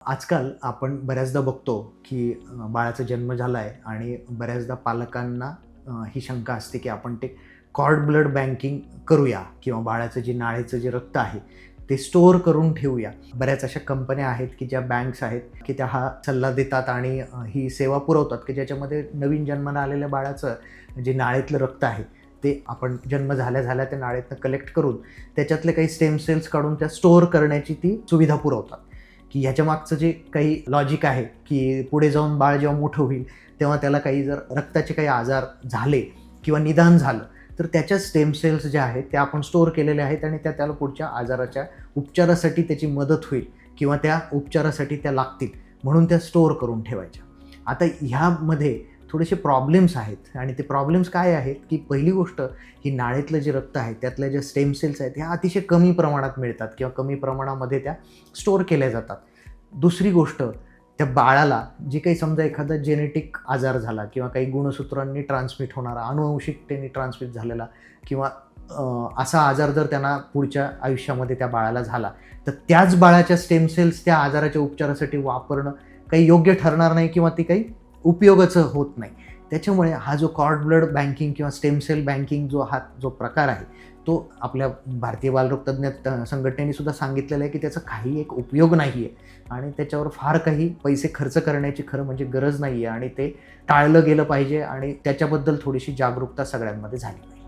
आजकाल आपण बऱ्याचदा बघतो की बाळाचा जन्म झाला आहे आणि बऱ्याचदा पालकांना ही शंका असते की आपण ते कॉर्ड ब्लड बँकिंग करूया किंवा बाळाचं जे नाळेचं जे रक्त आहे ते स्टोअर करून ठेवूया. बऱ्याच अशा कंपन्या आहेत की ज्या बँक्स आहेत की त्या हा सल्ला देतात आणि ही सेवा पुरवतात की ज्याच्यामध्ये नवीन जन्माला आलेल्या बाळाचं जे नाळेतलं रक्त आहे ते आपण जन्म झाल्या त्या नाळेतनं कलेक्ट करून त्याच्यातले काही स्टेम सेल्स काढून त्या स्टोअर करण्याची ती सुविधा पुरवतात. की ह्याच्या मागचं जे काही लॉजिक आहे की पुढे जाऊन बाळ जेव्हा मोठं होईल तेव्हा त्याला काही जर रक्ताचे काही आजार झाले किंवा निदान झालं तर त्याच्या स्टेम सेल्स ज्या आहेत त्या आपण स्टोअर केलेल्या आहेत आणि त्याला पुढच्या आजाराच्या उपचारासाठी त्याची मदत होईल किंवा त्या उपचारासाठी त्या लागतील म्हणून त्या स्टोअर करून ठेवायच्या. आता ह्यामध्ये थोडेसे प्रॉब्लेम्स आहेत आणि ते प्रॉब्लेम्स काय आहेत की पहिली गोष्ट ही नाळेतलं जे रक्त आहे त्यातल्या ज्या स्टेम सेल्स आहेत ह्या अतिशय कमी प्रमाणात मिळतात किंवा कमी प्रमाणामध्ये त्या स्टोअर केल्या जातात. दुसरी गोष्ट त्या बाळाला जे काही समजा एखादा जेनेटिक आजार झाला किंवा काही गुणसूत्रांनी ट्रान्समिट होणारा अनुवंशिकतेने ट्रान्समिट झालेला किंवा असा आजार जर त्यांना पुढच्या आयुष्यामध्ये त्या बाळाला झाला तर त्याच बाळाच्या स्टेम सेल्स त्या आजाराच्या उपचारासाठी वापरणं काही योग्य ठरणार नाही किंवा ती काही उपयोगाचं होत नाही. त्याच्यामुळे हा जो कॉर्ड ब्लड बँकिंग किंवा स्टेम सेल बँकिंग जो प्रकार आहे तो आपल्या भारतीय बालरोगतज्ञ संघटनेने सुद्धा सांगितलेलं आहे की त्याचा काही एक उपयोग नाही आहे आणि त्याच्यावर फार काही पैसे खर्च करण्याची खरं म्हणजे गरज नाही आहे आणि ते टाळलं गेलं पाहिजे आणि त्याच्याबद्दल थोडीशी जागरूकता सगळ्यांमध्ये झाली पाहिजे.